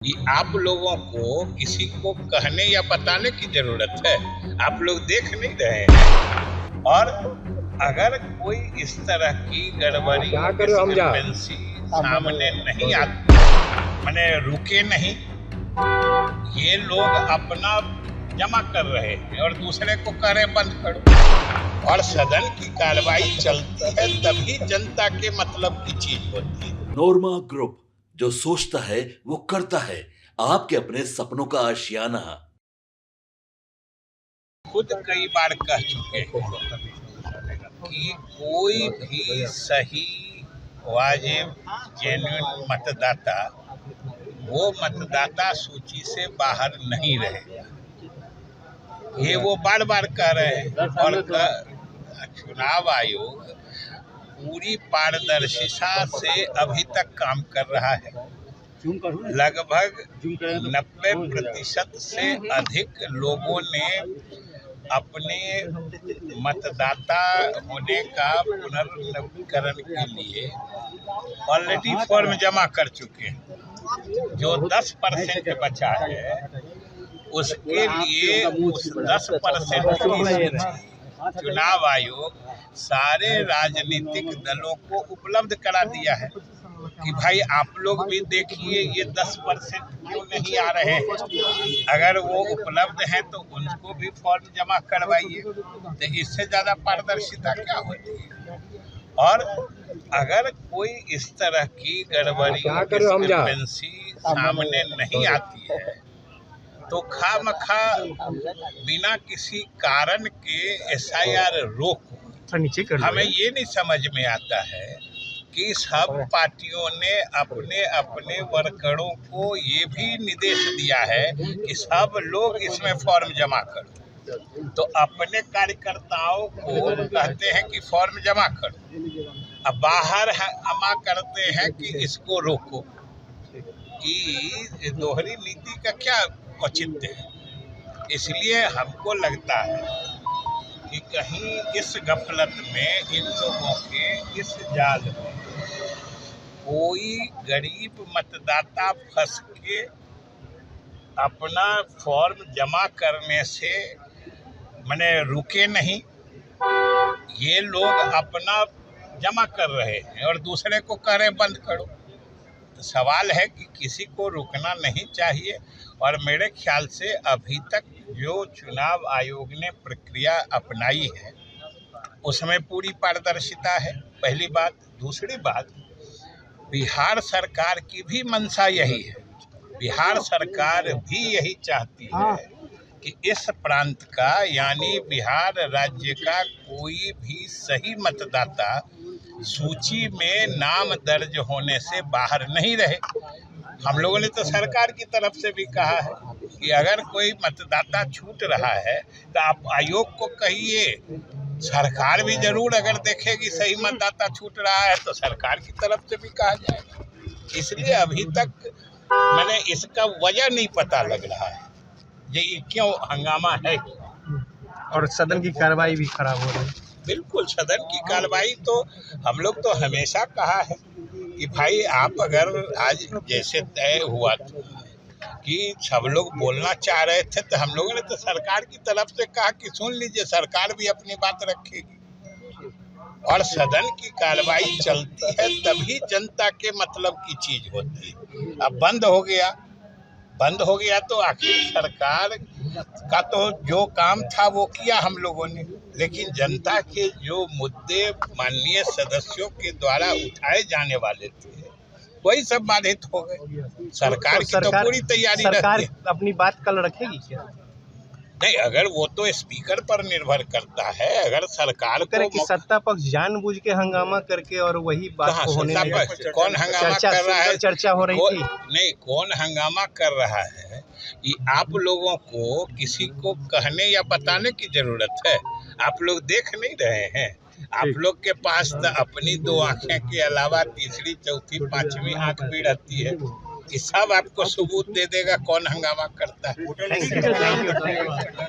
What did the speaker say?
कि आप लोगों को किसी को कहने या बताने की जरूरत है। आप लोग देख नहीं रहे हैं। और अगर कोई इस तरह की गड़बड़ी डिस्क्रिपेंसी सामने नहीं आती, माने रुके नहीं, ये लोग अपना जमा कर रहे हैं और दूसरे को कह रहे बंद करो, और सदन की कार्रवाई चलती है तभी जनता के मतलब की चीज होती है। नोरमा ग्रुप, जो सोचता है वो करता है। आपके अपने सपनों का आशियाना। खुद कई बार कह चुके हैं कि कोई भी सही वाजिब जेन्युइन मतदाता वो मतदाता सूची से बाहर नहीं रहेगा। ये वो बार बार कह रहे हैं। और चुनाव आयोग पूरी पारदर्शिता से अभी तक काम कर रहा है। लगभग 90% से अधिक लोगों ने अपने मतदाता होने का पुनर्नवीकरण के लिए ऑलरेडी फॉर्म जमा कर चुके हैं। जो 10% बचा है उसके लिए उस 10% की चुनाव आयोग सारे राजनीतिक दलों को उपलब्ध करा दिया है कि भाई आप लोग भी देखिए ये 10% क्यों नहीं आ रहे हैं। अगर वो उपलब्ध हैं तो उनको भी फॉर्म जमा करवाइए। तो इससे ज़्यादा पारदर्शिता क्या होती है। और अगर कोई इस तरह की गड़बड़ी डिस्क्रिपेंसी सामने नहीं आती है तो खामखा बिना किसी कारण के SIR रोको। हमें ये नहीं समझ में आता है कि सब पार्टियों ने अपने अपने वर्करों को ये भी निर्देश दिया है कि सब लोग इसमें फॉर्म जमा करो। तो अपने कार्यकर्ताओं को कहते हैं कि फॉर्म जमा करो, अब बाहर जमा करते हैं कि इसको रोको। कि दोहरी नीति का क्या औचित्य है। इसलिए हमको लगता है कि कहीं इस गफलत में इन लोगों के इस जाल में कोई गरीब मतदाता फंस के अपना फॉर्म जमा करने से माने रुके नहीं। ये लोग अपना जमा कर रहे हैं और दूसरे को कह रहे बंद करो। तो सवाल है कि किसी को रुकना नहीं चाहिए। और मेरे ख्याल से अभी तक जो चुनाव आयोग ने प्रक्रिया अपनाई है उसमें पूरी पारदर्शिता है, पहली बात। दूसरी बात, बिहार सरकार की भी मंशा यही है। बिहार सरकार भी यही चाहती है कि इस प्रांत का यानी बिहार राज्य का कोई भी सही मतदाता सूची में नाम दर्ज होने से बाहर नहीं रहे। हम लोगों ने तो सरकार की तरफ से भी कहा है कि अगर कोई मतदाता छूट रहा है तो आप आयोग को कहिए। सरकार भी जरूर अगर देखेगी सही मतदाता छूट रहा है तो सरकार की तरफ से भी कहा जाएगा। इसलिए अभी तक मैंने इसका वजह नहीं पता लग रहा है ये क्यों हंगामा है। और सदन की कार्रवाई भी खराब हो रही है। बिल्कुल, सदन की कार्रवाई तो हम लोग तो हमेशा कहा है कि भाई आप अगर आज जैसे तय हुआ कि सब लोग बोलना चाह रहे थे तो हम लोगों ने तो सरकार की तरफ से कहा कि सुन लीजिए, सरकार भी अपनी बात रखेगी। और सदन की कार्रवाई चलती है तभी जनता के मतलब की चीज होती है। अब बंद हो गया तो आखिर सरकार का तो जो काम था वो किया हम लोगों ने, लेकिन जनता के जो मुद्दे माननीय सदस्यों के द्वारा उठाए जाने वाले थे वही सब बाधित हो गए। सरकार की तो पूरी तैयारी रहती है। अपनी बात कल रखेगी क्या? नहीं, अगर वो तो स्पीकर पर निर्भर करता है। अगर सरकार को कि सत्ता पक्ष जानबूझ के हंगामा करके और वही बात को होने कौन हंगामा कर रहा है? चर्चा हो रही थी। नहीं, कौन हंगामा कर रहा है कि आप लोगों को किसी को कहने या बताने की जरूरत है। आप लोग देख नहीं रहे हैं। आप लोग के पास तो अपनी 2 आंखें के अलावा तीसरी चौथी पांचवी आंख भी रहती है। ये सब आपको सबूत दे देगा कौन हंगामा करता है।